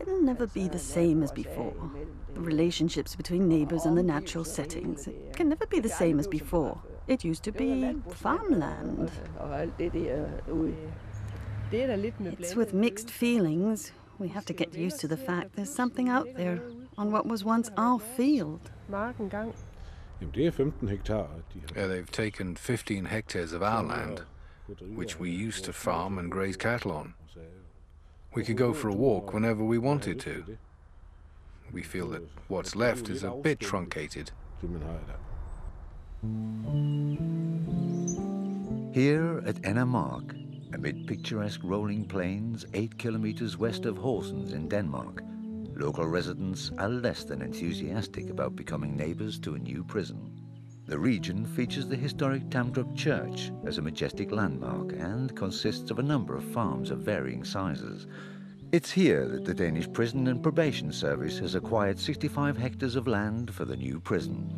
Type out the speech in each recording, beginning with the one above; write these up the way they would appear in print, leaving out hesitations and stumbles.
It'll never be the same as before. The relationships between neighbors and the natural settings, it can never be the same as before. It used to be farmland. It's with mixed feelings. We have to get used to the fact there's something out there on what was once our field. They've taken 15 hectares of our land, which we used to farm and graze cattle on. We could go for a walk whenever we wanted to. We feel that what's left is a bit truncated. Here at Ennemark, amid picturesque rolling plains 8 kilometers west of Horsens in Denmark, local residents are less than enthusiastic about becoming neighbors to a new prison. The region features the historic Tamdrup Church as a majestic landmark and consists of a number of farms of varying sizes. It's here that the Danish Prison and Probation Service has acquired 65 hectares of land for the new prison.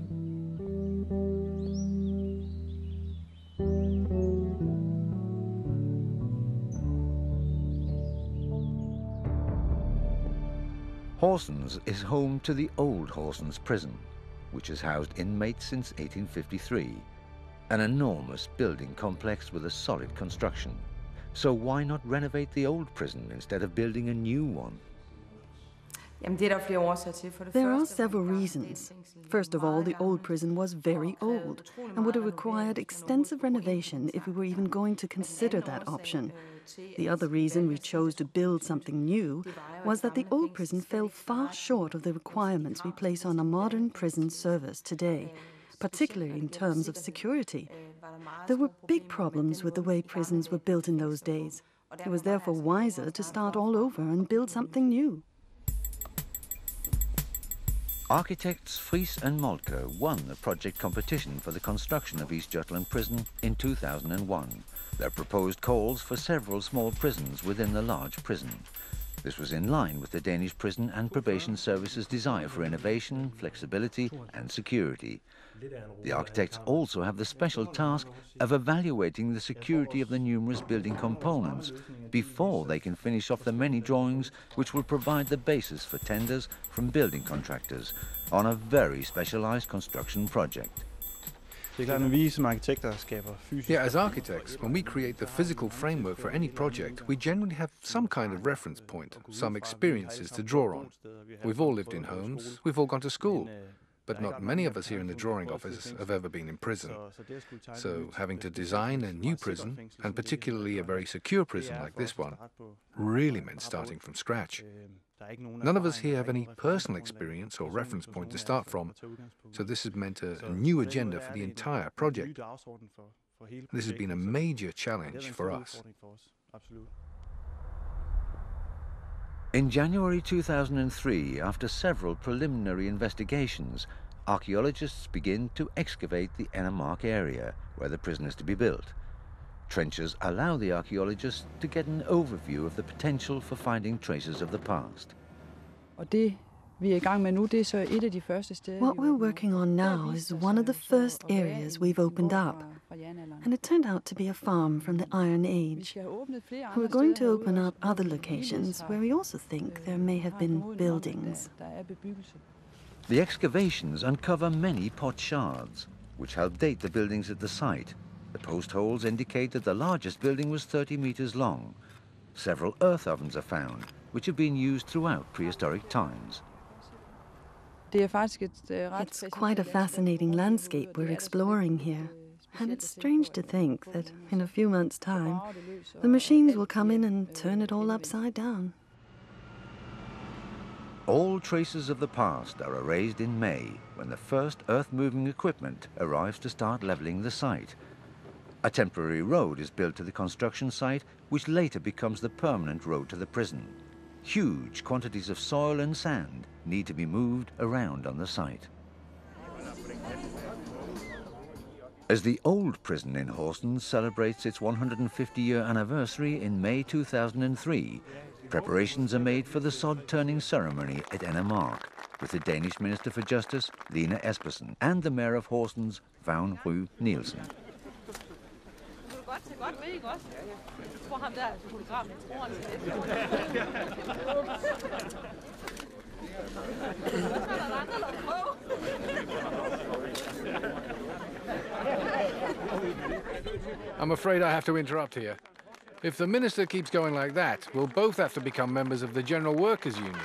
Horsens is home to the old Horsens prison, which has housed inmates since 1853, an enormous building complex with a solid construction. So why not renovate the old prison instead of building a new one? There are several reasons. First of all, the old prison was very old and would have required extensive renovation if we were even going to consider that option. The other reason we chose to build something new was that the old prison fell far short of the requirements we place on a modern prison service today, particularly in terms of security. There were big problems with the way prisons were built in those days. It was therefore wiser to start all over and build something new. Architects Friis and Moltke won the project competition for the construction of East Jutland Prison in 2001. Their proposed calls for several small prisons within the large prison. This was in line with the Danish Prison and Probation Service's desire for innovation, flexibility and security. The architects also have the special task of evaluating the security of the numerous building components before they can finish off the many drawings which will provide the basis for tenders from building contractors on a very specialized construction project. Yeah, as architects, when we create the physical framework for any project, we generally have some kind of reference point, some experiences to draw on. We've all lived in homes, we've all gone to school, but not many of us here in the drawing office have ever been in prison. So having to design a new prison, and particularly a very secure prison like this one, really meant starting from scratch. None of us here have any personal experience or reference point to start from, so this has meant a new agenda for the entire project. This has been a major challenge for us. In January 2003, after several preliminary investigations, archaeologists begin to excavate the Ennemark area where the prison is to be built. Trenches allow the archaeologists to get an overview of the potential for finding traces of the past. What we're working on now is one of the first areas we've opened up, and it turned out to be a farm from the Iron Age. We're going to open up other locations where we also think there may have been buildings. The excavations uncover many pot shards, which help date the buildings at the site. The post holes indicate that the largest building was 30 meters long. Several earth ovens are found, which have been used throughout prehistoric times. It's quite a fascinating landscape we're exploring here. And it's strange to think that in a few months' time, the machines will come in and turn it all upside down. All traces of the past are erased in May, when the first earth-moving equipment arrives to start leveling the site. A temporary road is built to the construction site, which later becomes the permanent road to the prison. Huge quantities of soil and sand need to be moved around on the site. As the old prison in Horsens celebrates its 150-year anniversary in May 2003, preparations are made for the sod-turning ceremony at Ennemark, with the Danish Minister for Justice, Lena Espersen, and the Mayor of Horsens, Vagn Ry Nielsen. I'm afraid I have to interrupt here. If the minister keeps going like that, we'll both have to become members of the General Workers' Union.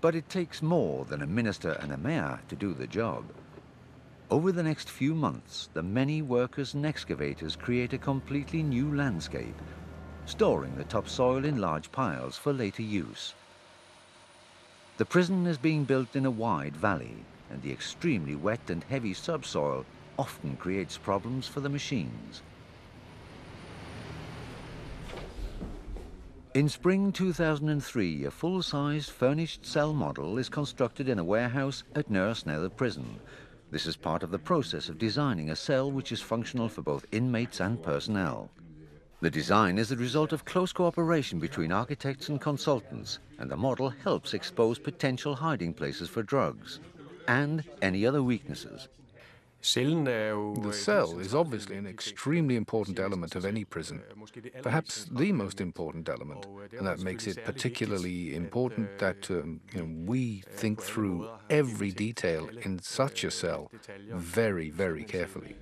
But it takes more than a minister and a mayor to do the job. Over the next few months, the many workers and excavators create a completely new landscape, storing the topsoil in large piles for later use. The prison is being built in a wide valley, and the extremely wet and heavy subsoil often creates problems for the machines. In spring 2003, a full-sized furnished cell model is constructed in a warehouse at Nørresnede prison. This is part of the process of designing a cell which is functional for both inmates and personnel. The design is the result of close cooperation between architects and consultants, and the model helps expose potential hiding places for drugs and any other weaknesses. The cell is obviously an extremely important element of any prison, perhaps the most important element, and that makes it particularly important that we think through every detail in such a cell very, very carefully.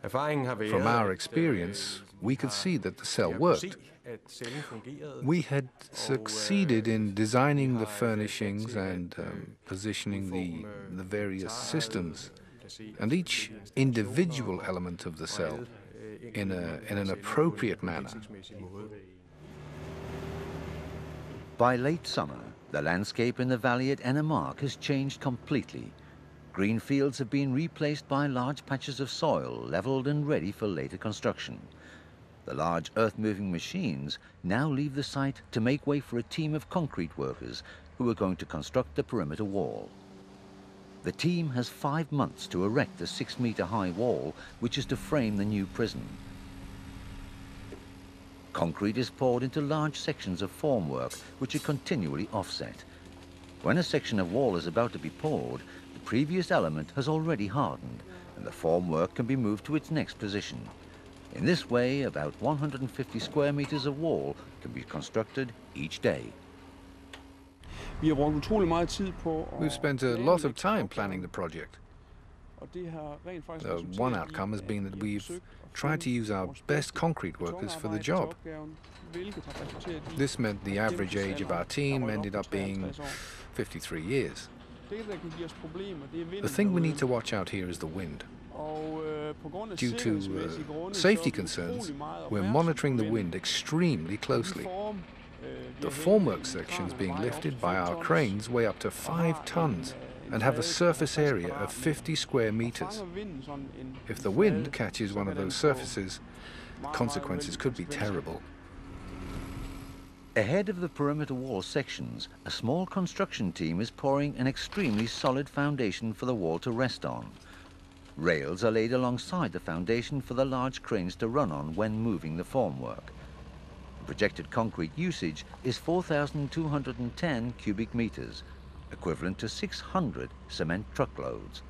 From our experience, we could see that the cell worked. We had succeeded in designing the furnishings and positioning the various systems and each individual element of the cell in an appropriate manner. By late summer, the landscape in the valley at Ennemark has changed completely. Green fields have been replaced by large patches of soil leveled and ready for later construction. The large earth-moving machines now leave the site to make way for a team of concrete workers who are going to construct the perimeter wall. The team has 5 months to erect the 6-meter-high wall, which is to frame the new prison. Concrete is poured into large sections of formwork, which are continually offset. When a section of wall is about to be poured, the previous element has already hardened, and the formwork can be moved to its next position. In this way, about 150 square meters of wall can be constructed each day. We've spent a lot of time planning the project. One outcome has been that we've tried to use our best concrete workers for the job. This meant the average age of our team ended up being 53 years. The thing we need to watch out here is the wind. Due to safety concerns, we're monitoring the wind extremely closely. The formwork sections being lifted by our cranes weigh up to 5 tons and have a surface area of 50 square meters. If the wind catches one of those surfaces, the consequences could be terrible. Ahead of the perimeter wall sections, a small construction team is pouring an extremely solid foundation for the wall to rest on. Rails are laid alongside the foundation for the large cranes to run on when moving the formwork. The projected concrete usage is 4,210 cubic meters, equivalent to 600 cement truckloads.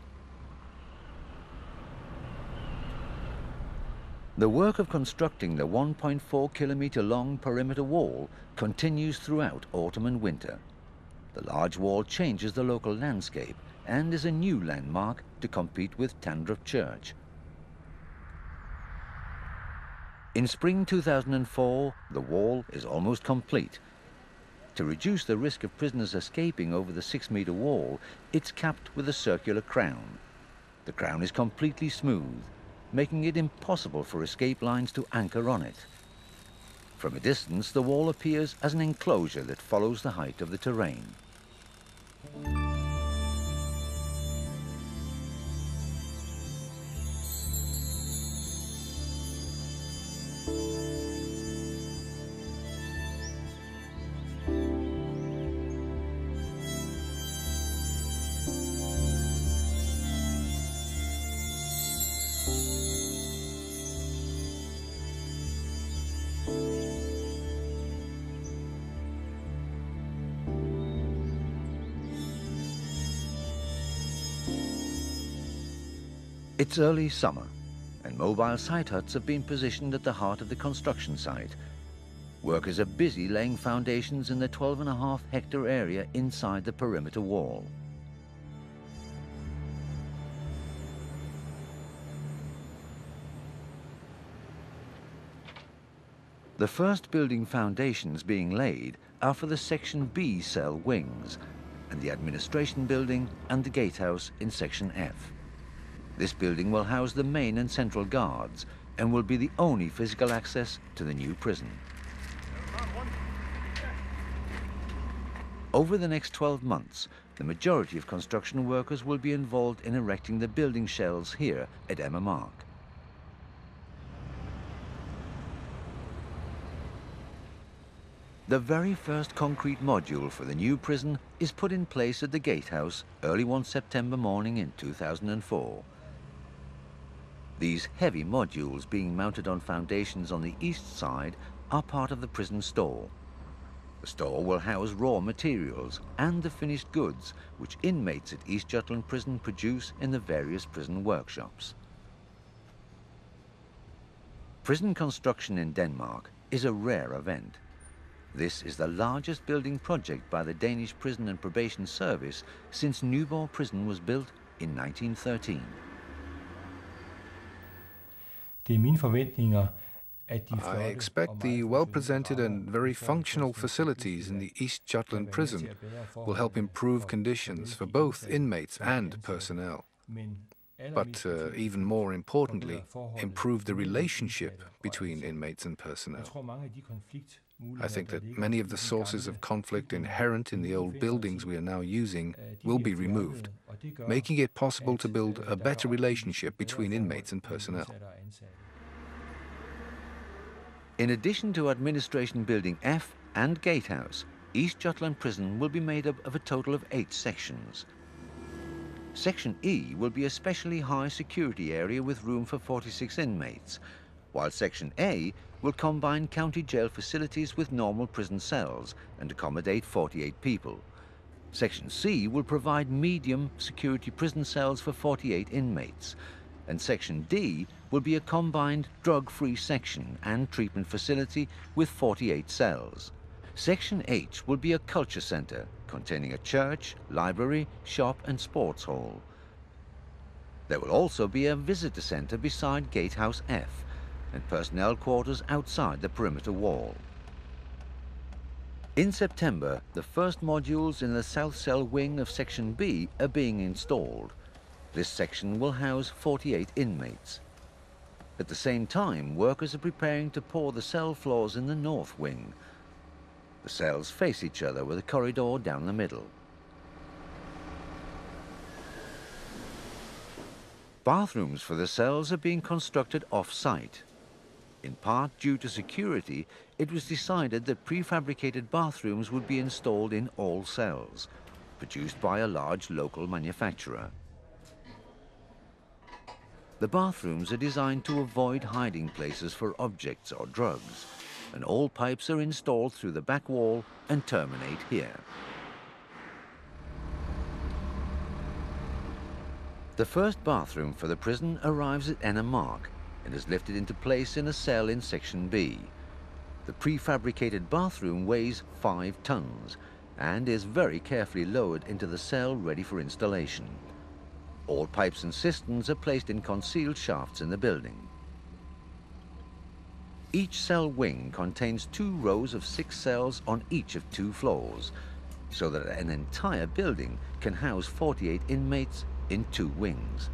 The work of constructing the 1.4-kilometer long perimeter wall continues throughout autumn and winter. The large wall changes the local landscape and is a new landmark to compete with Tandrup Church. In spring 2004, the wall is almost complete. To reduce the risk of prisoners escaping over the 6-meter wall, it's capped with a circular crown. The crown is completely smooth, making it impossible for escape lines to anchor on it. From a distance, the wall appears as an enclosure that follows the height of the terrain. It's early summer, and mobile site huts have been positioned at the heart of the construction site. Workers are busy laying foundations in the 12.5-hectare area inside the perimeter wall. The first building foundations being laid are for the Section B cell wings, and the administration building and the gatehouse in Section F. This building will house the main and central guards and will be the only physical access to the new prison. Over the next 12 months, the majority of construction workers will be involved in erecting the building shells here at Emma Mark. The very first concrete module for the new prison is put in place at the gatehouse early one September morning in 2004. These heavy modules being mounted on foundations on the east side are part of the prison store. The store will house raw materials and the finished goods which inmates at East Jutland Prison produce in the various prison workshops. Prison construction in Denmark is a rare event. This is the largest building project by the Danish Prison and Probation Service since Nyborg Prison was built in 1913. I expect the well-presented and very functional facilities in the East Jutland Prison will help improve conditions for both inmates and personnel. But even more importantly, improve the relationship between inmates and personnel. I think that many of the sources of conflict inherent in the old buildings we are now using will be removed, making it possible to build a better relationship between inmates and personnel. In addition to Administration Building F and Gatehouse, East Jutland Prison will be made up of a total of 8 sections. Section E will be a specially high security area with room for 46 inmates, while Section A will combine county jail facilities with normal prison cells and accommodate 48 people. Section C will provide medium security prison cells for 48 inmates, and Section D will be a combined drug-free section and treatment facility with 48 cells. Section H will be a culture centre containing a church, library, shop and sports hall. There will also be a visitor centre beside Gatehouse F and personnel quarters outside the perimeter wall. In September, the first modules in the South Cell wing of Section B are being installed. This section will house 48 inmates. At the same time, workers are preparing to pour the cell floors in the north wing. The cells face each other with a corridor down the middle. Bathrooms for the cells are being constructed off-site. In part due to security, it was decided that prefabricated bathrooms would be installed in all cells, produced by a large local manufacturer. The bathrooms are designed to avoid hiding places for objects or drugs, and all pipes are installed through the back wall and terminate here. The first bathroom for the prison arrives at Emma Mark and is lifted into place in a cell in Section B. The prefabricated bathroom weighs 5 tons and is very carefully lowered into the cell ready for installation. All pipes and cisterns are placed in concealed shafts in the building. Each cell wing contains 2 rows of 6 cells on each of 2 floors, so that an entire building can house 48 inmates in 2 wings.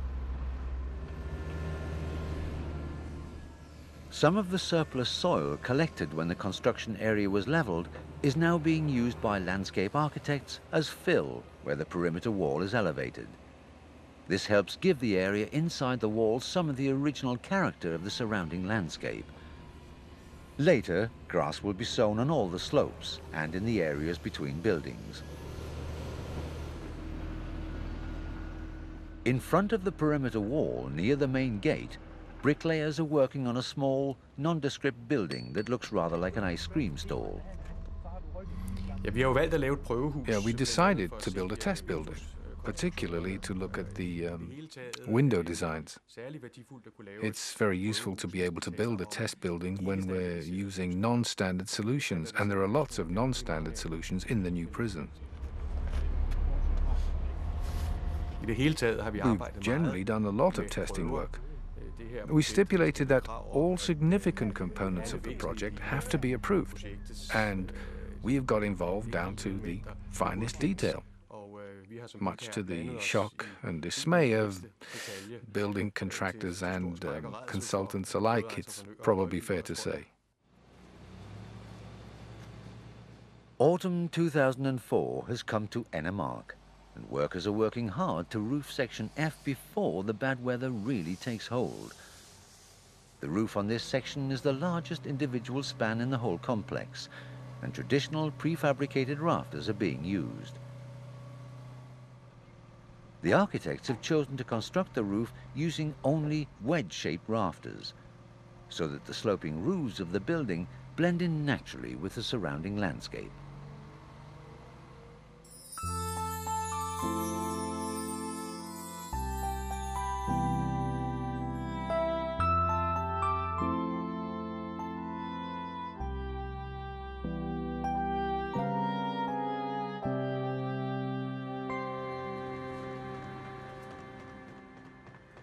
Some of the surplus soil collected when the construction area was leveled is now being used by landscape architects as fill where the perimeter wall is elevated. This helps give the area inside the wall some of the original character of the surrounding landscape. Later, grass will be sown on all the slopes and in the areas between buildings. In front of the perimeter wall, near the main gate, bricklayers are working on a small, nondescript building that looks rather like an ice cream stall. Yeah, we decided to build a test building. particularly to look at the window designs. It's very useful to be able to build a test building when we're using non-standard solutions, and there are lots of non-standard solutions in the new prison. We've generally done a lot of testing work. We stipulated that all significant components of the project have to be approved, and we have got involved down to the finest detail, much to the shock and dismay of building contractors and consultants alike, it's probably fair to say. Autumn 2004 has come to end a mark, and workers are working hard to roof section F before the bad weather really takes hold. The roof on this section is the largest individual span in the whole complex, and traditional prefabricated rafters are being used. The architects have chosen to construct the roof using only wedge-shaped rafters, so that the sloping roofs of the building blend in naturally with the surrounding landscape.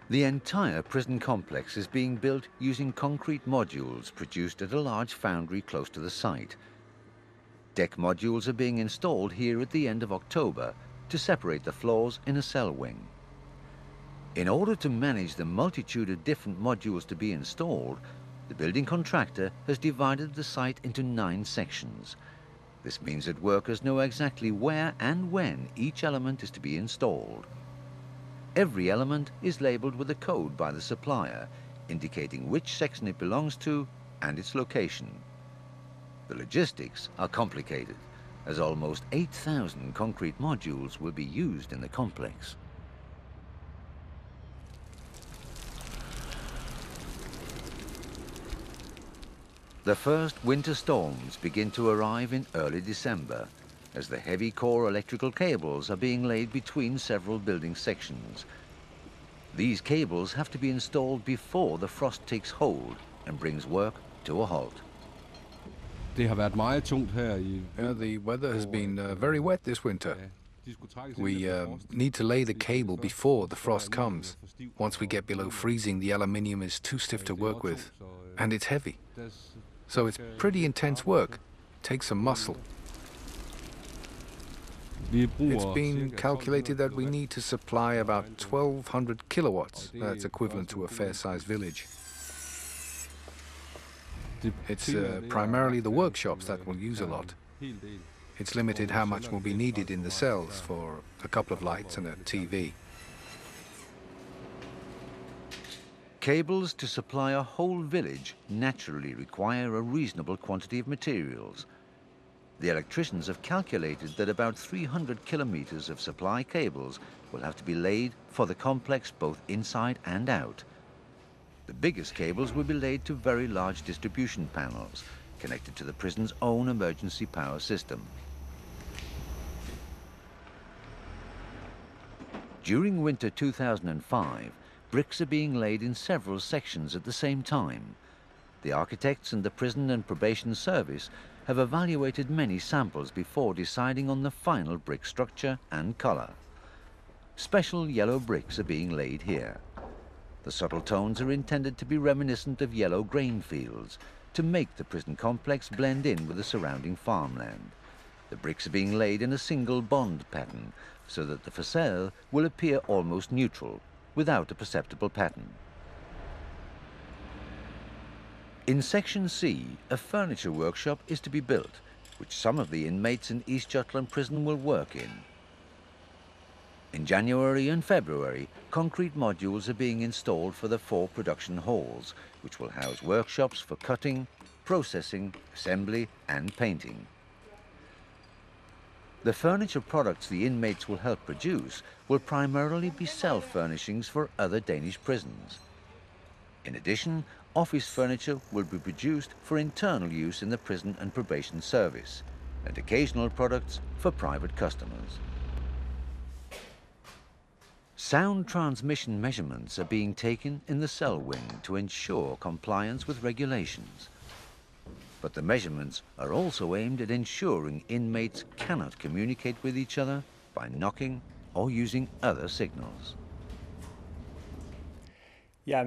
The entire prison complex is being built using concrete modules produced at a large foundry close to the site. Deck modules are being installed here at the end of October to separate the floors in a cell wing. In order to manage the multitude of different modules to be installed, the building contractor has divided the site into 9 sections. This means that workers know exactly where and when each element is to be installed. Every element is labelled with a code by the supplier, indicating which section it belongs to and its location. The logistics are complicated, as almost 8,000 concrete modules will be used in the complex. The first winter storms begin to arrive in early December, as the heavy core electrical cables are being laid between several building sections. These cables have to be installed before the frost takes hold and brings work to a halt. The weather has been very wet this winter. We need to lay the cable before the frost comes. Once we get below freezing, the aluminium is too stiff to work with, and it's heavy. So it's pretty intense work. It takes some muscle. It's been calculated that we need to supply about 1,200 kilowatts. That's equivalent to a fair-sized village. It's primarily the workshops that will use a lot. It's limited how much will be needed in the cells for a couple of lights and a TV. Cables to supply a whole village naturally require a reasonable quantity of materials. The electricians have calculated that about 300 kilometers of supply cables will have to be laid for the complex both inside and out. The biggest cables will be laid to very large distribution panels connected to the prison's own emergency power system. During winter 2005, bricks are being laid in several sections at the same time. The architects and the Prison and Probation Service have evaluated many samples before deciding on the final brick structure and colour. Special yellow bricks are being laid here. The subtle tones are intended to be reminiscent of yellow grain fields, to make the prison complex blend in with the surrounding farmland. The bricks are being laid in a single bond pattern, so that the facade will appear almost neutral, without a perceptible pattern. In Section C, a furniture workshop is to be built, which some of the inmates in East Jutland Prison will work in. In January and February, concrete modules are being installed for the 4 production halls, which will house workshops for cutting, processing, assembly and painting. The furniture products the inmates will help produce will primarily be self-furnishings for other Danish prisons. In addition, office furniture will be produced for internal use in the Prison and Probation Service, and occasional products for private customers. Sound transmission measurements are being taken in the cell wing to ensure compliance with regulations. But the measurements are also aimed at ensuring inmates cannot communicate with each other by knocking or using other signals. In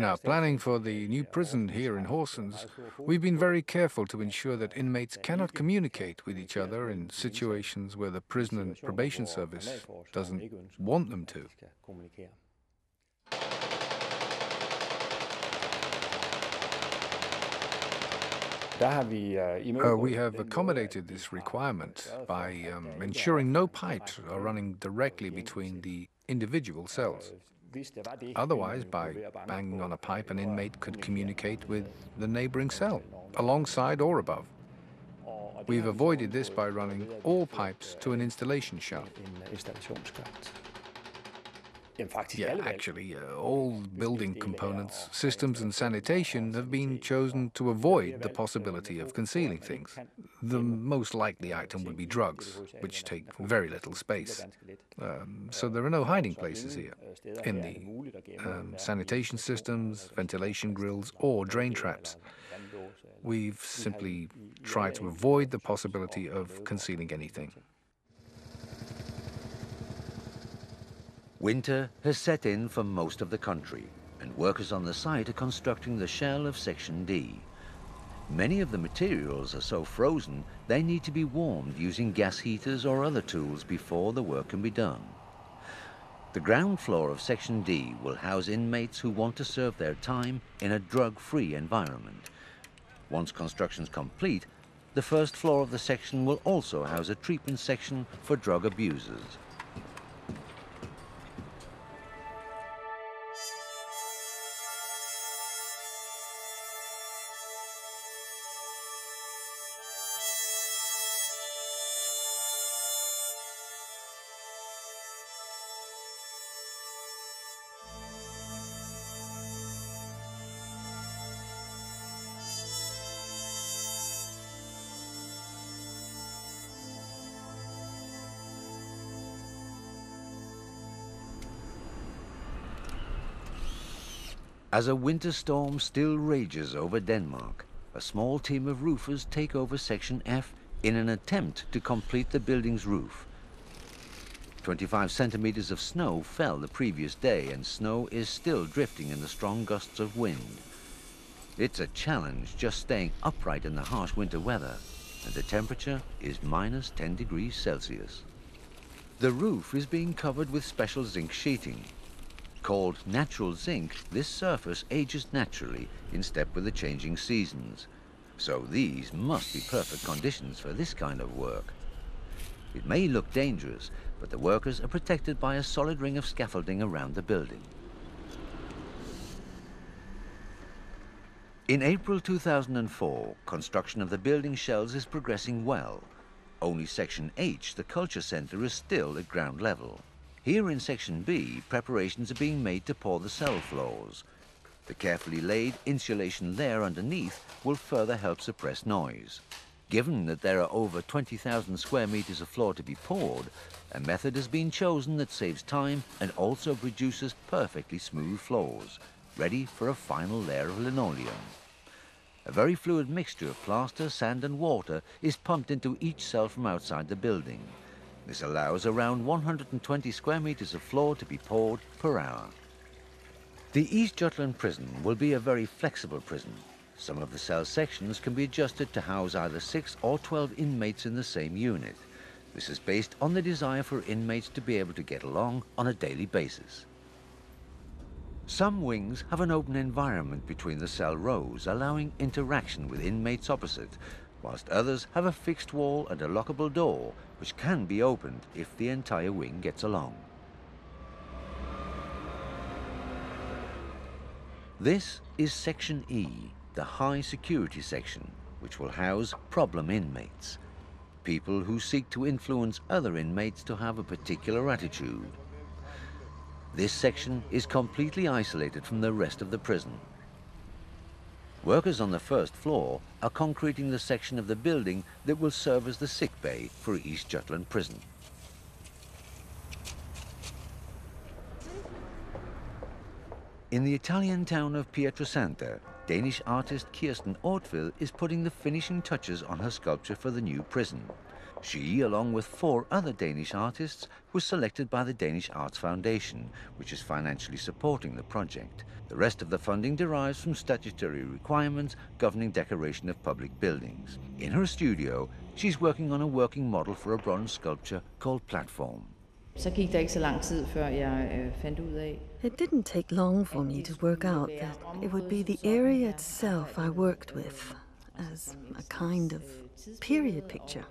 our planning for the new prison here in Horsens, we've been very careful to ensure that inmates cannot communicate with each other in situations where the prison and probation service doesn't want them to. We have accommodated this requirement by ensuring no pipes are running directly between the individual cells. Otherwise, by banging on a pipe, an inmate could communicate with the neighboring cell, alongside or above. We've avoided this by running all pipes to an installation shaft. Yeah, actually, all building components, systems and sanitation have been chosen to avoid the possibility of concealing things. The most likely item would be drugs, which take very little space. So there are no hiding places here. In the sanitation systems, ventilation grills or drain traps, we've simply tried to avoid the possibility of concealing anything. Winter has set in for most of the country, and workers on the site are constructing the shell of Section D. Many of the materials are so frozen they need to be warmed using gas heaters or other tools before the work can be done. The ground floor of Section D will house inmates who want to serve their time in a drug-free environment. Once construction's complete, the first floor of the section will also house a treatment section for drug abusers. As a winter storm still rages over Denmark, a small team of roofers take over Section F in an attempt to complete the building's roof. 25 centimeters of snow fell the previous day, and snow is still drifting in the strong gusts of wind. It's a challenge just staying upright in the harsh winter weather, and the temperature is minus 10 degrees Celsius. The roof is being covered with special zinc sheeting. Called natural zinc, this surface ages naturally in step with the changing seasons. So these must be perfect conditions for this kind of work. It may look dangerous, but the workers are protected by a solid ring of scaffolding around the building. In April 2004, construction of the building shells is progressing well. Only Section H, the culture centre, is still at ground level. Here in Section B, preparations are being made to pour the cell floors. The carefully laid insulation layer underneath will further help suppress noise. Given that there are over 20,000 square meters of floor to be poured, a method has been chosen that saves time and also produces perfectly smooth floors, ready for a final layer of linoleum. A very fluid mixture of plaster, sand and water is pumped into each cell from outside the building. This allows around 120 square meters of floor to be poured per hour. The East Jutland prison will be a very flexible prison. Some of the cell sections can be adjusted to house either 6 or 12 inmates in the same unit. This is based on the desire for inmates to be able to get along on a daily basis. Some wings have an open environment between the cell rows, allowing interaction with inmates opposite, whilst others have a fixed wall and a lockable door, which can be opened if the entire wing gets along. This is Section E, the high security section, which will house problem inmates, people who seek to influence other inmates to have a particular attitude. This section is completely isolated from the rest of the prison. Workers on the first floor are concreting the section of the building that will serve as the sick bay for East Jutland Prison. In the Italian town of Pietrasanta, Danish artist Kirsten Ortved is putting the finishing touches on her sculpture for the new prison. She, along with 4 other Danish artists, was selected by the Danish Arts Foundation, which is financially supporting the project. The rest of the funding derives from statutory requirements governing decoration of public buildings. In her studio, she's working on a working model for a bronze sculpture called Platform. Så gik der ikke så lang tid før jeg fandt ud af. It didn't take long for me to work out that it would be the area itself I worked with as a kind of period picture.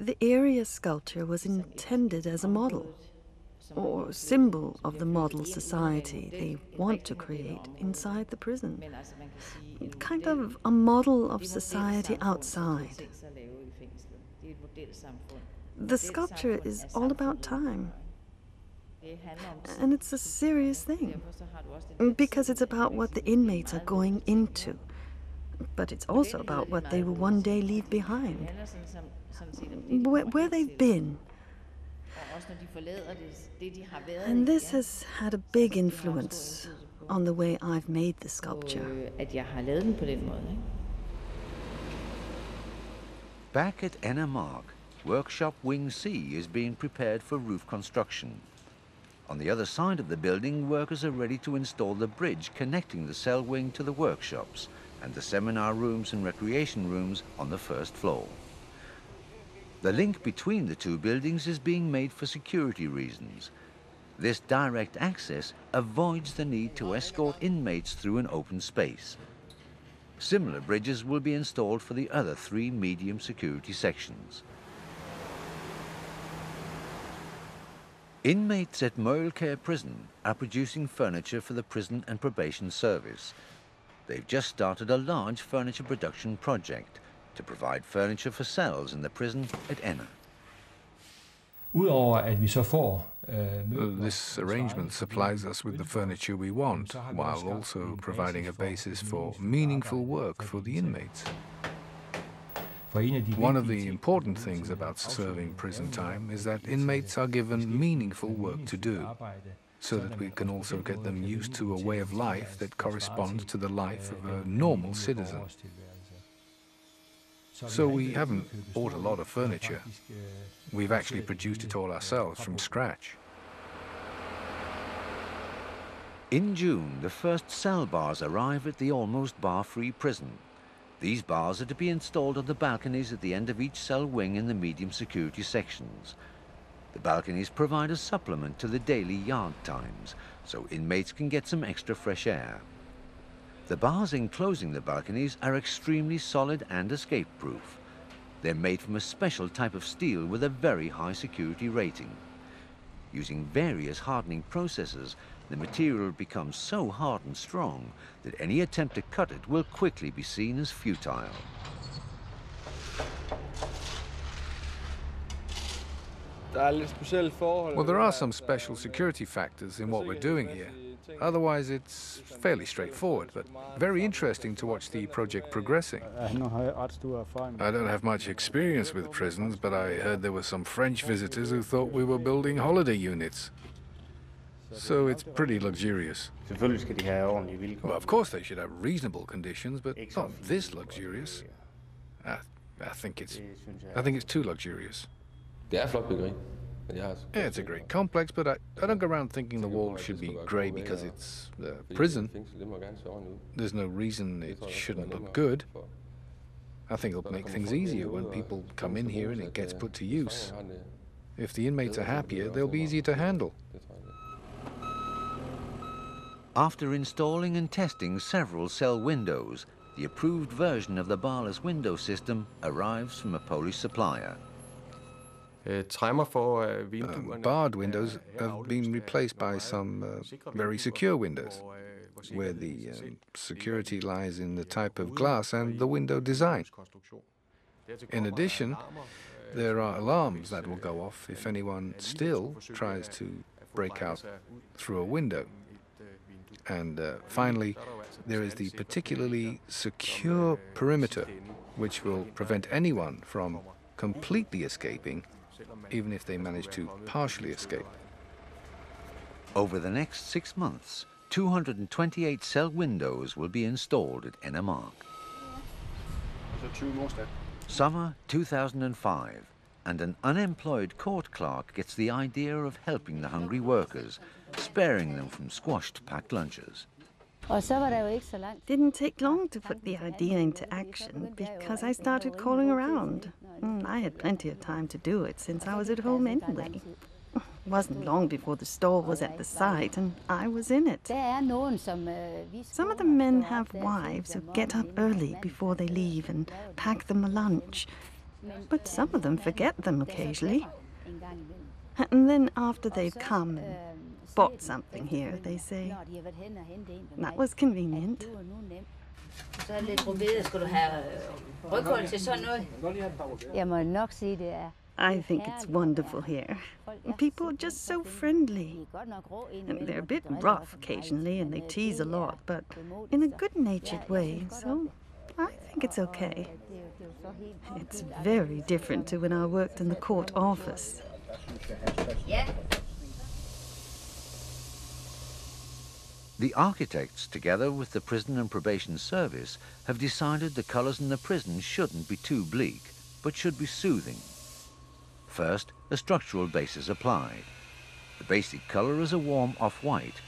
The area sculpture was intended as a model, or symbol of the model society they want to create inside the prison. Kind of a model of society outside. The sculpture is all about time. And it's a serious thing, because it's about what the inmates are going into. But it's also about what they will one day leave behind, where they've been. And this has had a big influence on the way I've made the sculpture. Back at Ennermark, Workshop Wing C is being prepared for roof construction. On the other side of the building, workers are ready to install the bridge connecting the cell wing to the workshops and the seminar rooms and recreation rooms on the first floor. The link between the 2 buildings is being made for security reasons. This direct access avoids the need to escort inmates through an open space. Similar bridges will be installed for the other 3 medium security sections. Inmates at Møgelkær Prison are producing furniture for the prison and probation service. They've just started a large furniture production project to provide furniture for cells in the prison at Enner. This arrangement supplies us with the furniture we want, while also providing a basis for meaningful work for the inmates. One of the important things about serving prison time is that inmates are given meaningful work to do, so that we can also get them used to a way of life that corresponds to the life of a normal citizen. So we haven't bought a lot of furniture. We've actually produced it all ourselves from scratch. In June, the first cell bars arrive at the almost bar-free prison. These bars are to be installed on the balconies at the end of each cell wing in the medium security sections. The balconies provide a supplement to the daily yard times, so inmates can get some extra fresh air. The bars enclosing the balconies are extremely solid and escape-proof. They're made from a special type of steel with a very high security rating. Using various hardening processes, the material becomes so hard and strong that any attempt to cut it will quickly be seen as futile. Well, there are some special security factors in what we're doing here. Otherwise, it's fairly straightforward, but very interesting to watch the project progressing. I don't have much experience with prisons, but I heard there were some French visitors who thought we were building holiday units. So it's pretty luxurious. Well, of course they should have reasonable conditions, but not this luxurious. I think it's too luxurious. Yeah, it's a great complex, but I don't go around thinking the walls should be grey because it's a prison. There's no reason it shouldn't look good. I think it'll make things easier when people come in here and it gets put to use. If the inmates are happier, they'll be easier to handle. After installing and testing several cell windows, the approved version of the barless window system arrives from a Polish supplier. Barred windows have been replaced by some very secure windows, where the security lies in the type of glass and the window design. In addition, there are alarms that will go off if anyone still tries to break out through a window. And finally, there is the particularly secure perimeter, which will prevent anyone from completely escaping, even if they manage to partially escape. Over the next 6 months, 228 cell windows will be installed at Ennemark. Summer 2005, and an unemployed court clerk gets the idea of helping the hungry workers, sparing them from squashed packed lunches. Didn't take long to put the idea into action because I started calling around. I had plenty of time to do it since I was at home anyway. It wasn't long before the store was at the site and I was in it. Some of the men have wives who get up early before they leave and pack them a lunch. But some of them forget them occasionally. And then after they've come and bought something here, they say, "That was convenient." I think it's wonderful here. People are just so friendly. And they're a bit rough occasionally and they tease a lot, but in a good-natured way, so I think it's okay. It's very different to when I worked in the court office. The architects, together with the Prison and Probation Service, have decided the colours in the prison shouldn't be too bleak, but should be soothing. First, a structural base is applied. The basic colour is a warm off-white,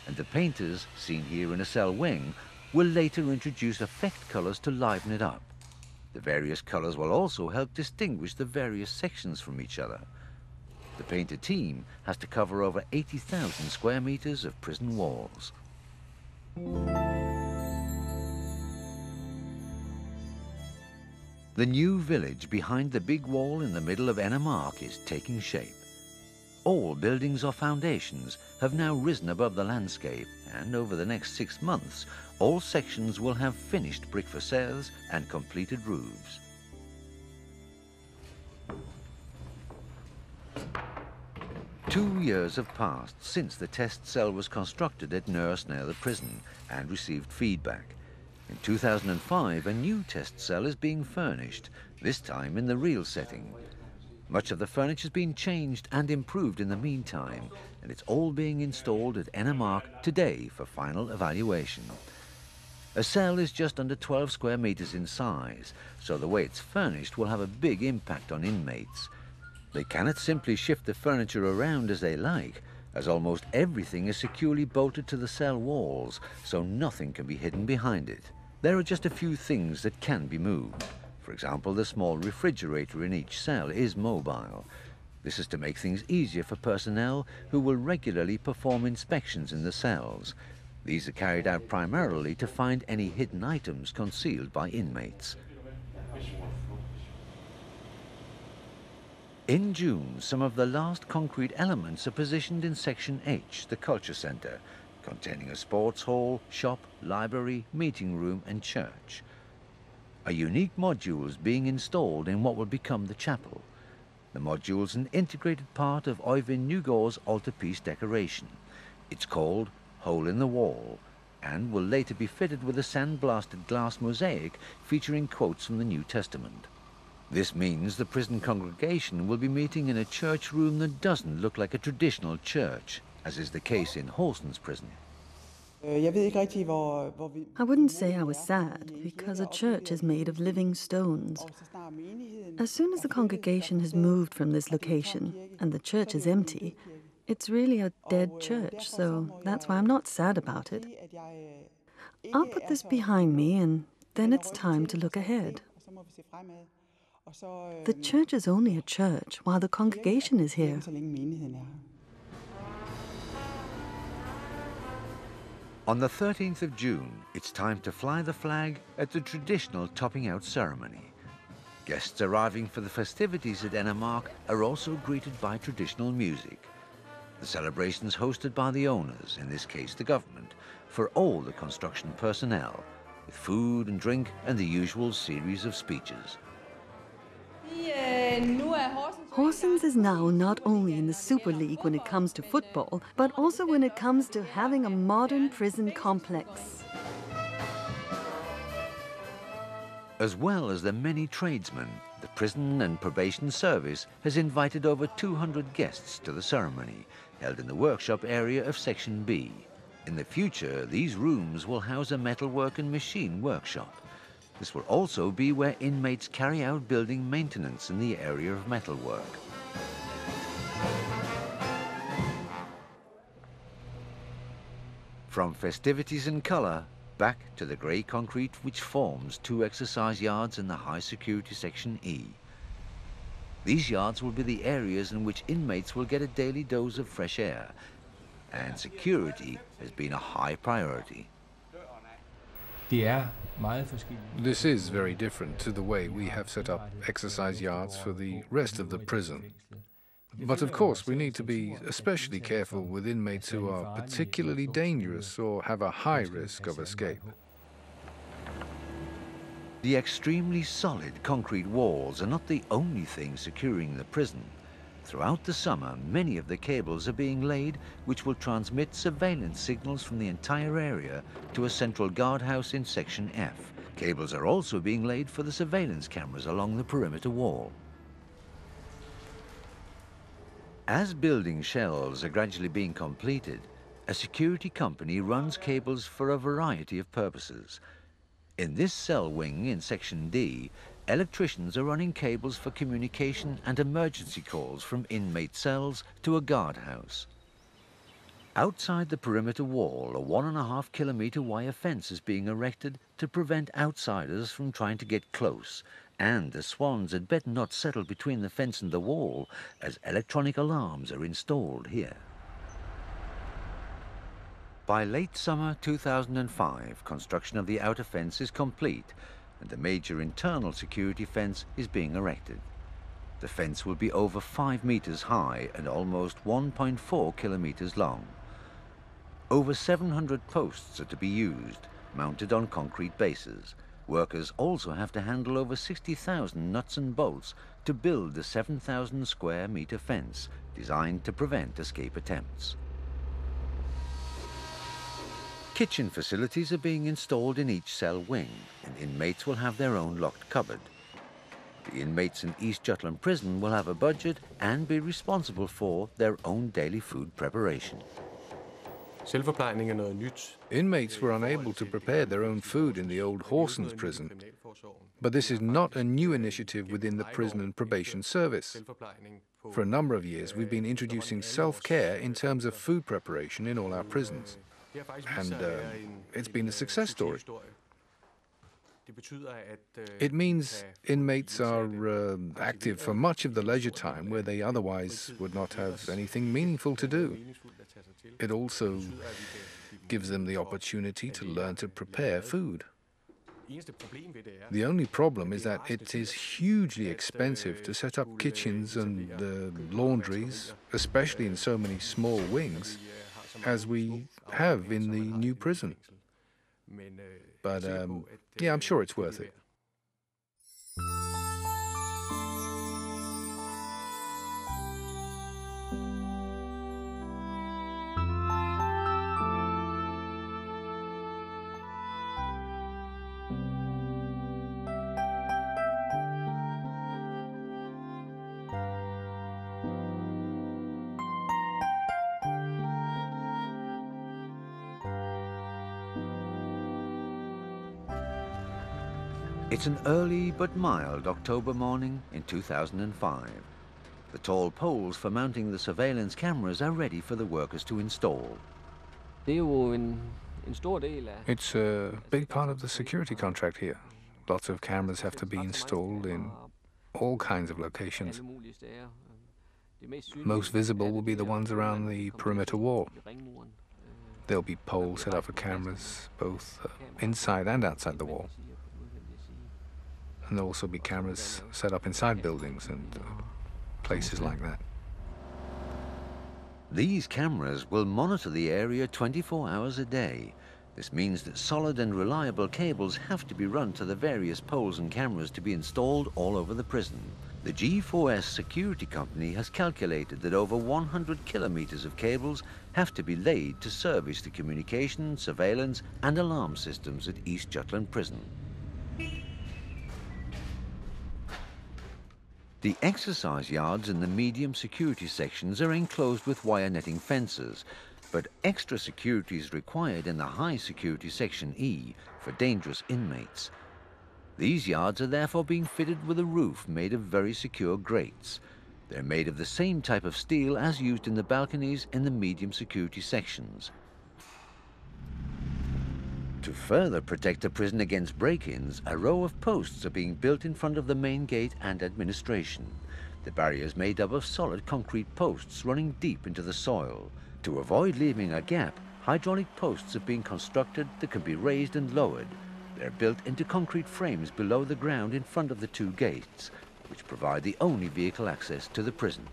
and the painters, seen here in a cell wing, will later introduce effect colours to liven it up. The various colours will also help distinguish the various sections from each other. The painter team has to cover over 80,000 square metres of prison walls. The new village behind the big wall in the middle of Ennemark is taking shape. All buildings or foundations have now risen above the landscape, and over the next 6 months, all sections will have finished brick facades and completed roofs. Two years have passed since the test cell was constructed at Nurse near the prison and received feedback. In 2005, a new test cell is being furnished, this time in the real setting. Much of the furniture has been changed and improved in the meantime, and it's all being installed at Ennemark today for final evaluation. A cell is just under 12 square meters in size, so the way it's furnished will have a big impact on inmates. They cannot simply shift the furniture around as they like, as almost everything is securely bolted to the cell walls, so nothing can be hidden behind it. There are just a few things that can be moved. For example, the small refrigerator in each cell is mobile. This is to make things easier for personnel who will regularly perform inspections in the cells. These are carried out primarily to find any hidden items concealed by inmates. In June, some of the last concrete elements are positioned in Section H, the Culture Centre, containing a sports hall, shop, library, meeting room and church. A unique module is being installed in what will become the chapel. The module is an integrated part of Øyvind Nygaard's altarpiece decoration. It's called Hole in the Wall and will later be fitted with a sandblasted glass mosaic featuring quotes from the New Testament. This means the prison congregation will be meeting in a church room that doesn't look like a traditional church, as is the case in Horsens prison. I wouldn't say I was sad, because a church is made of living stones. As soon as the congregation has moved from this location and the church is empty, it's really a dead church, so that's why I'm not sad about it. I'll put this behind me and then it's time to look ahead. The church is only a church while the congregation is here. On the 13th of June, it's time to fly the flag at the traditional topping out ceremony. Guests arriving for the festivities at Ennemark are also greeted by traditional music. The celebration's hosted by the owners, in this case the government, for all the construction personnel, with food and drink and the usual series of speeches. Horsens is now not only in the Super League when it comes to football, but also when it comes to having a modern prison complex. As well as the many tradesmen, the Prison and Probation Service has invited over 200 guests to the ceremony, held in the workshop area of Section B. In the future, these rooms will house a metalwork and machine workshop. This will also be where inmates carry out building maintenance in the area of metalwork. From festivities and colour, back to the grey concrete which forms 2 exercise yards in the high security section E. These yards will be the areas in which inmates will get a daily dose of fresh air, and security has been a high priority. This is very different to the way we have set up exercise yards for the rest of the prison. But of course, we need to be especially careful with inmates who are particularly dangerous or have a high risk of escape. The extremely solid concrete walls are not the only thing securing the prison. Throughout the summer, many of the cables are being laid which will transmit surveillance signals from the entire area to a central guardhouse in Section F. Cables are also being laid for the surveillance cameras along the perimeter wall. As building shells are gradually being completed, a security company runs cables for a variety of purposes. In this cell wing in Section D, electricians are running cables for communication and emergency calls from inmate cells to a guardhouse. Outside the perimeter wall, a 1.5 kilometre wire fence is being erected to prevent outsiders from trying to get close, and the swans had better not settle between the fence and the wall, as electronic alarms are installed here. By late summer 2005, construction of the outer fence is complete, and the major internal security fence is being erected. The fence will be over 5 meters high and almost 1.4 kilometers long. Over 700 posts are to be used, mounted on concrete bases. Workers also have to handle over 60,000 nuts and bolts to build the 7,000 square meter fence designed to prevent escape attempts. Kitchen facilities are being installed in each cell wing, and inmates will have their own locked cupboard. The inmates in East Jutland Prison will have a budget and be responsible for their own daily food preparation. Inmates were unable to prepare their own food in the old Horsens prison, but this is not a new initiative within the Prison and Probation Service. For a number of years, we've been introducing self-care in terms of food preparation in all our prisons, and it's been a success story. It means inmates are active for much of the leisure time where they otherwise would not have anything meaningful to do. It also gives them the opportunity to learn to prepare food. The only problem is that it is hugely expensive to set up kitchens and laundries, especially in so many small wings, as we have in the new prison. But yeah, I'm sure it's worth it. It's an early but mild October morning in 2005. The tall poles for mounting the surveillance cameras are ready for the workers to install. It's a big part of the security contract here. Lots of cameras have to be installed in all kinds of locations. Most visible will be the ones around the perimeter wall. There'll be poles set up for cameras both inside and outside the wall. And there'll also be cameras set up inside buildings and places like that. These cameras will monitor the area 24 hours a day. This means that solid and reliable cables have to be run to the various poles and cameras to be installed all over the prison. The G4S security company has calculated that over 100 kilometers of cables have to be laid to service the communication, surveillance and alarm systems at East Jutland Prison. The exercise yards in the medium security sections are enclosed with wire netting fences, But extra security is required in the high security section E for dangerous inmates. These yards are therefore being fitted with a roof made of very secure grates. They're made of the same type of steel as used in the balconies in the medium security sections. To further protect the prison against break-ins, a row of posts are being built in front of the main gate and administration. The barrier is made up of solid concrete posts running deep into the soil. To avoid leaving a gap, hydraulic posts are being constructed that can be raised and lowered. They're built into concrete frames below the ground in front of the two gates, which provide the only vehicle access to the prison.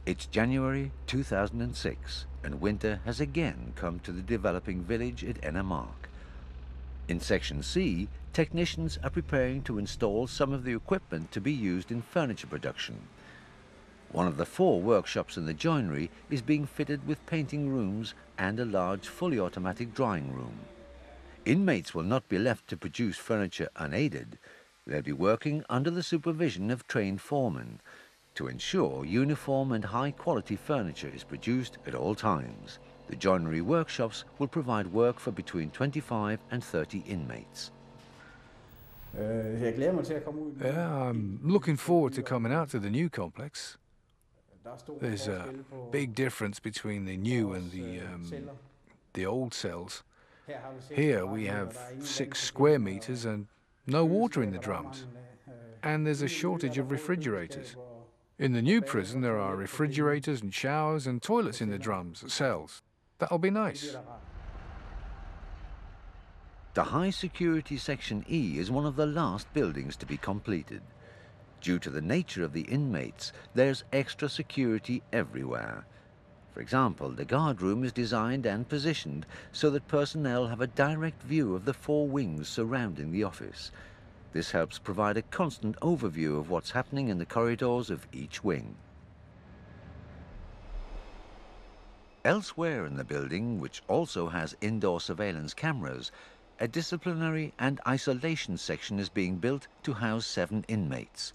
It's January 2006, and winter has again come to the developing village at Ennemark. In Section C, technicians are preparing to install some of the equipment to be used in furniture production. One of the 4 workshops in the joinery is being fitted with painting rooms and a large fully automatic drying room. Inmates will not be left to produce furniture unaided. They'll be working under the supervision of trained foremen to ensure uniform and high-quality furniture is produced at all times. The joinery workshops will provide work for between 25 and 30 inmates. I'm looking forward to coming out to the new complex. There's a big difference between the new and the old cells. Here we have 6 square meters and no water in the drums. And there's a shortage of refrigerators. In the new prison there are refrigerators and showers and toilets in the drums, cells. That'll be nice. The high security section E is one of the last buildings to be completed. Due to the nature of the inmates, there's extra security everywhere. For example, the guard room is designed and positioned so that personnel have a direct view of the 4 wings surrounding the office. This helps provide a constant overview of what's happening in the corridors of each wing. Elsewhere in the building, which also has indoor surveillance cameras, a disciplinary and isolation section is being built to house 7 inmates.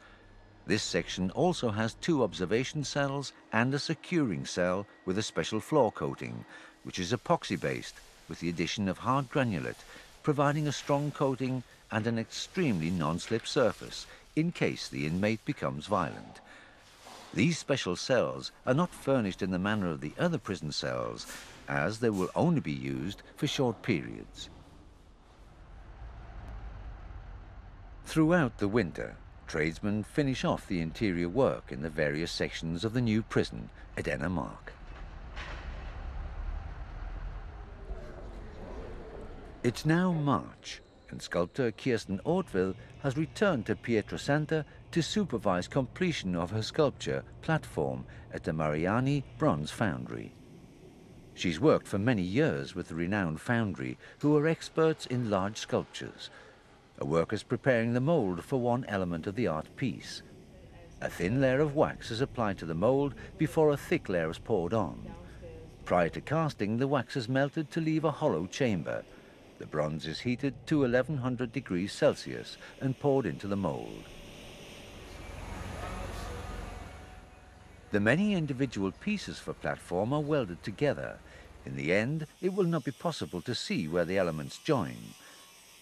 This section also has 2 observation cells and a securing cell with a special floor coating, which is epoxy-based with the addition of hard granulate, providing a strong coating and an extremely non-slip surface in case the inmate becomes violent. These special cells are not furnished in the manner of the other prison cells, as they will only be used for short periods. Throughout the winter, tradesmen finish off the interior work in the various sections of the new prison at Ennemark. It's now March, and sculptor Kirsten Ortved has returned to Pietrasanta to supervise completion of her sculpture platform at the Mariani Bronze Foundry. She's worked for many years with the renowned foundry, who are experts in large sculptures. A worker's preparing the mould for one element of the art piece. A thin layer of wax is applied to the mould before a thick layer is poured on. Prior to casting, the wax is melted to leave a hollow chamber. The bronze is heated to 1100 degrees Celsius and poured into the mould. The many individual pieces for platform are welded together. In the end, it will not be possible to see where the elements join.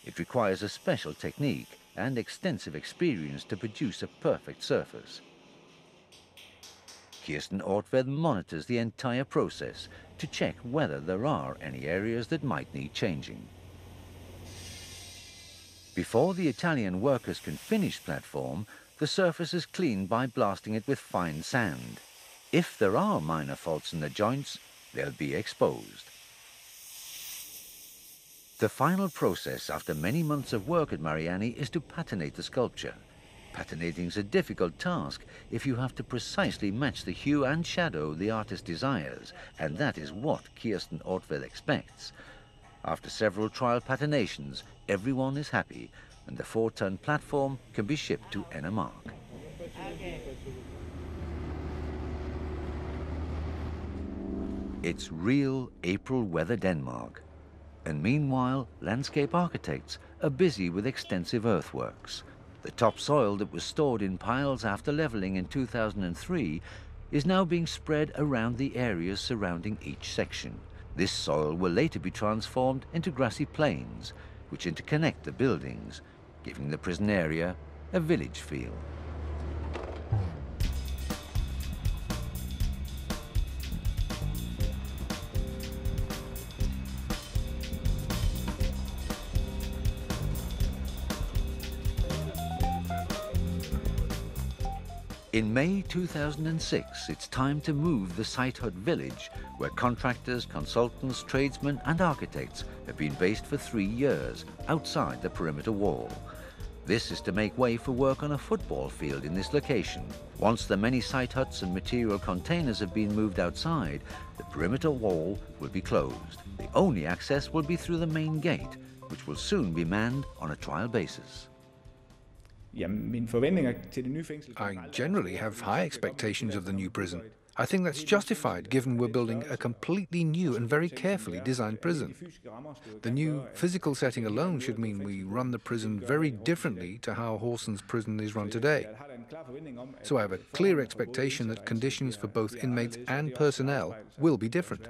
It requires a special technique and extensive experience to produce a perfect surface. Kirsten Ortved monitors the entire process to check whether there are any areas that might need changing. Before the Italian workers can finish platform, the surface is cleaned by blasting it with fine sand. If there are minor faults in the joints, they'll be exposed. The final process after many months of work at Mariani is to patinate the sculpture. Patinating is a difficult task if you have to precisely match the hue and shadow the artist desires, and that is what Kirsten Ortved expects. After several trial patinations, everyone is happy, and the 4-ton platform can be shipped to Ennemark. It's real April weather Denmark. And meanwhile, landscape architects are busy with extensive earthworks. The topsoil that was stored in piles after levelling in 2003 is now being spread around the areas surrounding each section. This soil will later be transformed into grassy plains, which interconnect the buildings, giving the prison area a village feel. In May 2006, it's time to move the site hut village, where contractors, consultants, tradesmen and architects have been based for 3 years, outside the perimeter wall. This is to make way for work on a football field in this location. Once the many site huts and material containers have been moved outside, the perimeter wall will be closed. The only access will be through the main gate, which will soon be manned on a trial basis. I generally have high expectations of the new prison. I think that's justified given we're building a completely new and very carefully designed prison. The new physical setting alone should mean we run the prison very differently to how Horsens prison is run today. So I have a clear expectation that conditions for both inmates and personnel will be different.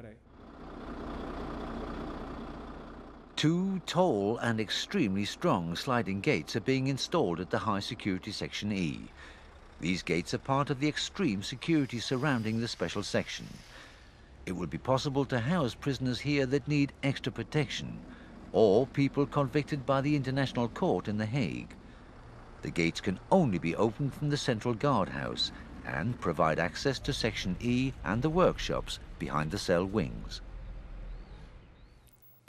2 tall and extremely strong sliding gates are being installed at the high security section E. These gates are part of the extreme security surrounding the special section. It will be possible to house prisoners here that need extra protection, or people convicted by the International Court in The Hague. The gates can only be opened from the central guardhouse and provide access to section E and the workshops behind the cell wings.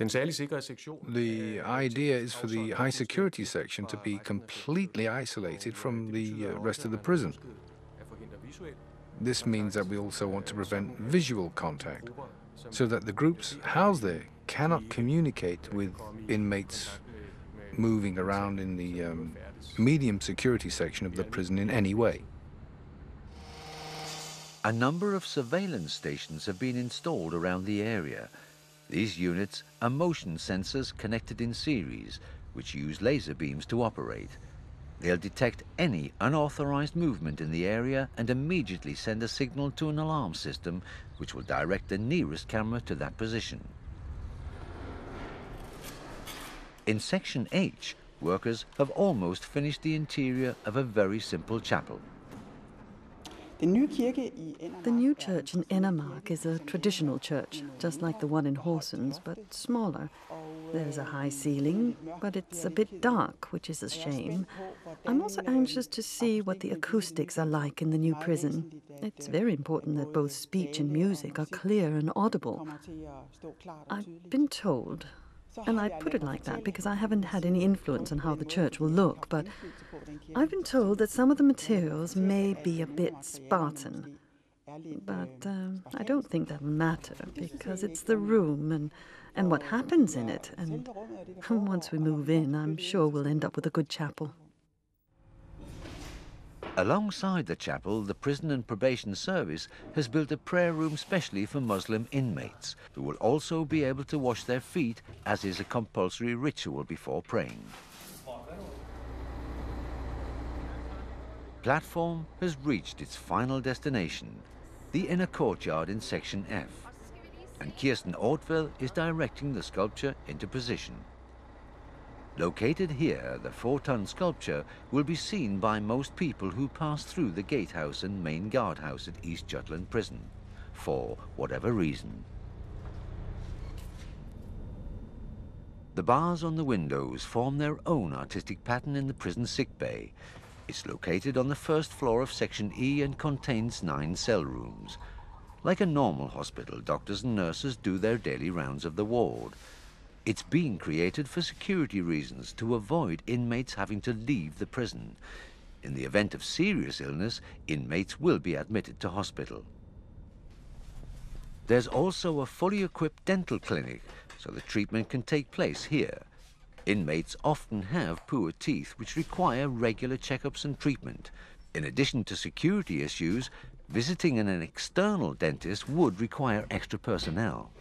The idea is for the high security section to be completely isolated from the rest of the prison. This means that we also want to prevent visual contact, so that the groups housed there cannot communicate with inmates moving around in the medium security section of the prison in any way. A number of surveillance stations have been installed around the area. These units are motion sensors connected in series, which use laser beams to operate. They'll detect any unauthorized movement in the area and immediately send a signal to an alarm system, which will direct the nearest camera to that position. In section H, workers have almost finished the interior of a very simple chapel. The new church in Ennermark is a traditional church, just like the one in Horsens, but smaller. There's a high ceiling, but it's a bit dark, which is a shame. I'm also anxious to see what the acoustics are like in the new prison. It's very important that both speech and music are clear and audible. I've been told, and I put it like that because I haven't had any influence on how the church will look, but I've been told that some of the materials may be a bit Spartan. But I don't think that will matter, because it's the room and what happens in it. And once we move in, I'm sure we'll end up with a good chapel. Alongside the chapel, the Prison and Probation Service has built a prayer room specially for Muslim inmates, who will also be able to wash their feet, as is a compulsory ritual before praying. Platform has reached its final destination, the inner courtyard in section F, and Kirsten Ortved is directing the sculpture into position. Located here, the 4-ton sculpture will be seen by most people who pass through the gatehouse and main guardhouse at East Jutland Prison, for whatever reason. The bars on the windows form their own artistic pattern in the prison sickbay. It's located on the first floor of section E and contains 9 cell rooms. Like a normal hospital, doctors and nurses do their daily rounds of the ward. It's been created for security reasons, to avoid inmates having to leave the prison. In the event of serious illness, inmates will be admitted to hospital. There's also a fully equipped dental clinic, so the treatment can take place here. Inmates often have poor teeth, which require regular checkups and treatment. In addition to security issues, visiting an external dentist would require extra personnel.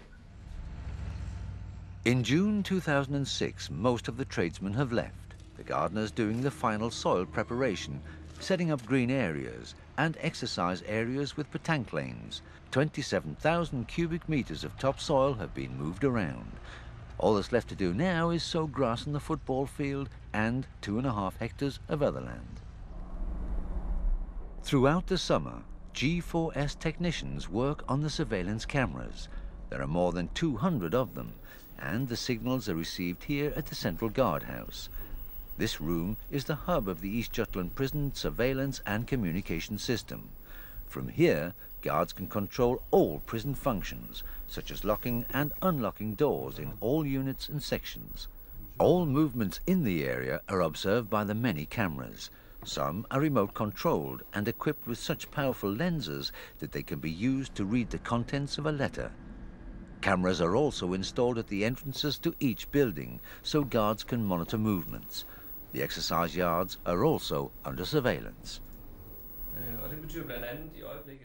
In June 2006, most of the tradesmen have left. The gardeners doing the final soil preparation, setting up green areas and exercise areas with petanque lanes. 27,000 cubic meters of topsoil have been moved around. All that's left to do now is sow grass on the football field and 2.5 hectares of other land. Throughout the summer, G4S technicians work on the surveillance cameras. There are more than 200 of them, and the signals are received here at the Central Guardhouse. This room is the hub of the East Jutland Prison surveillance and communication system. From here, guards can control all prison functions, such as locking and unlocking doors in all units and sections. All movements in the area are observed by the many cameras. Some are remote controlled and equipped with such powerful lenses that they can be used to read the contents of a letter. Cameras are also installed at the entrances to each building, so guards can monitor movements. The exercise yards are also under surveillance.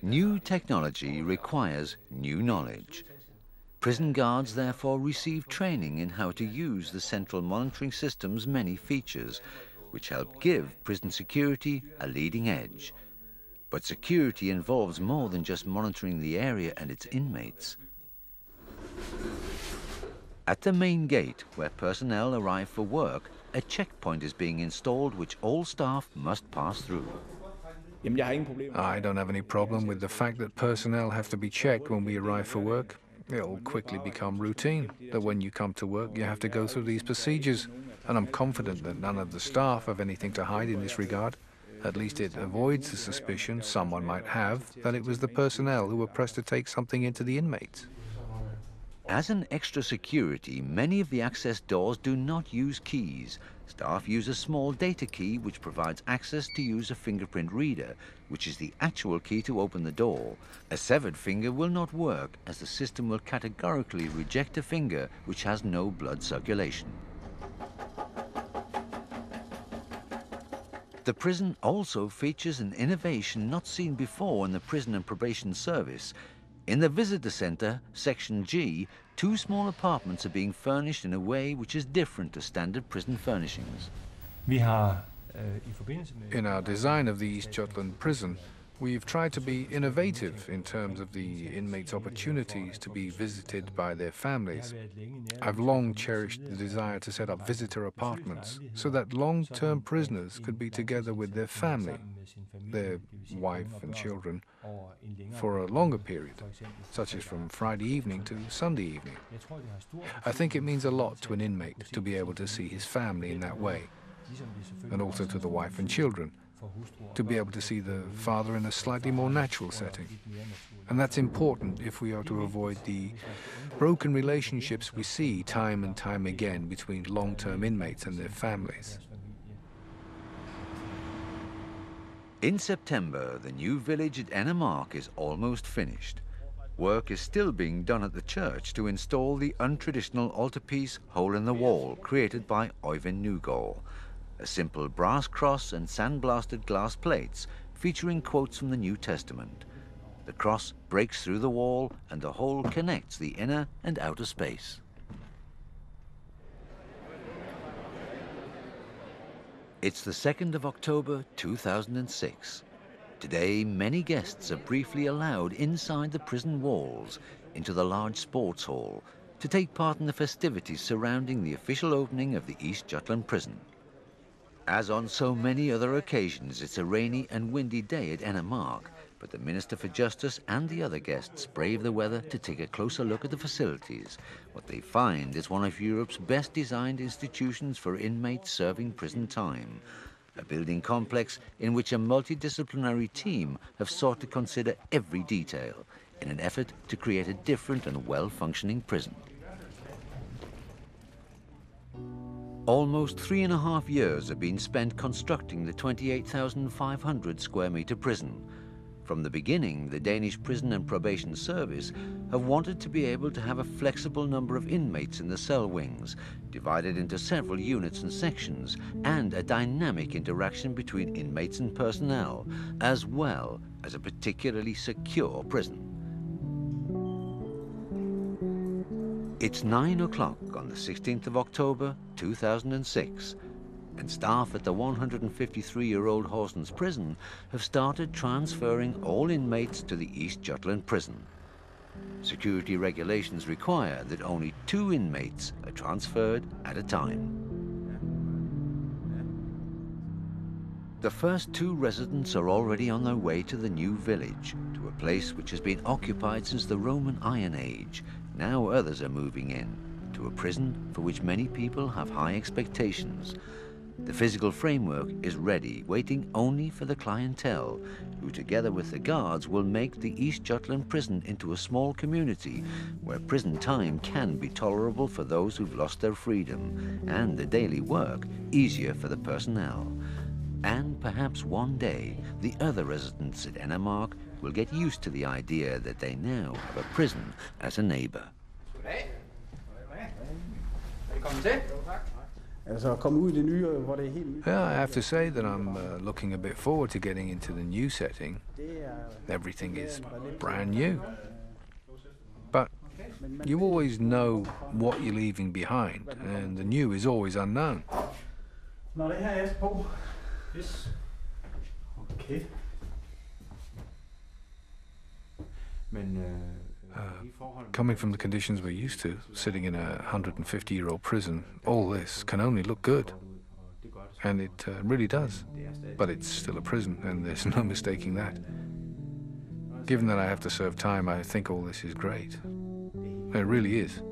New technology requires new knowledge. Prison guards therefore receive training in how to use the central monitoring system's many features, which help give prison security a leading edge. But security involves more than just monitoring the area and its inmates. At the main gate, where personnel arrive for work, a checkpoint is being installed which all staff must pass through. I don't have any problem with the fact that personnel have to be checked when we arrive for work. It'll quickly become routine that when you come to work you have to go through these procedures, and I'm confident that none of the staff have anything to hide in this regard. At least it avoids the suspicion someone might have that it was the personnel who were pressed to take something into the inmates. As an extra security, many of the access doors do not use keys. Staff use a small data key which provides access to use a fingerprint reader, which is the actual key to open the door. A severed finger will not work, as the system will categorically reject a finger which has no blood circulation. The prison also features an innovation not seen before in the Prison and Probation Service. In the visitor centre, Section G, 2 small apartments are being furnished in a way which is different to standard prison furnishings. In our design of the East Jutland Prison, we've tried to be innovative in terms of the inmates' opportunities to be visited by their families. I've long cherished the desire to set up visitor apartments so that long-term prisoners could be together with their family, their wife and children, for a longer period, such as from Friday evening to Sunday evening. I think it means a lot to an inmate to be able to see his family in that way, and also to the wife and children, to be able to see the father in a slightly more natural setting. And that's important if we are to avoid the broken relationships we see time and time again between long-term inmates and their families. In September, the new village at Ennemark is almost finished. Work is still being done at the church to install the untraditional altarpiece hole in the wall created by Oyvind Nygaard. A simple brass cross and sandblasted glass plates featuring quotes from the New Testament. The cross breaks through the wall and the hole connects the inner and outer space. It's the 2nd of October 2006. Today, many guests are briefly allowed inside the prison walls into the large sports hall to take part in the festivities surrounding the official opening of the East Jutland Prison. As on so many other occasions, it's a rainy and windy day at Ennemark, but the Minister for Justice and the other guests brave the weather to take a closer look at the facilities. What they find is one of Europe's best designed institutions for inmates serving prison time. A building complex in which a multidisciplinary team have sought to consider every detail in an effort to create a different and well-functioning prison. Almost 3.5 years have been spent constructing the 28,500 square metre prison. From the beginning, the Danish Prison and Probation Service have wanted to be able to have a flexible number of inmates in the cell wings, divided into several units and sections, and a dynamic interaction between inmates and personnel, as well as a particularly secure prison. It's 9 o'clock on the 16th of October 2006. and staff at the 153-year-old Horsens prison have started transferring all inmates to the East Jutland prison. Security regulations require that only 2 inmates are transferred at a time. The first 2 residents are already on their way to the new village, to a place which has been occupied since the Roman Iron Age. Now others are moving in, to a prison for which many people have high expectations. The physical framework is ready, waiting only for the clientele, who together with the guards will make the East Jutland prison into a small community where prison time can be tolerable for those who've lost their freedom, and the daily work easier for the personnel. And perhaps one day, the other residents at Ennemark will get used to the idea that they now have a prison as a neighbor. Yeah, I have to say that I'm looking a bit forward to getting into the new setting. Everything is brand new. But you always know what you're leaving behind, and the new is always unknown. Yes. Okay. Coming from the conditions we're used to, sitting in a 150-year-old prison, all this can only look good. And it really does. But it's still a prison, and there's no mistaking that. Given that I have to serve time, I think all this is great. It really is.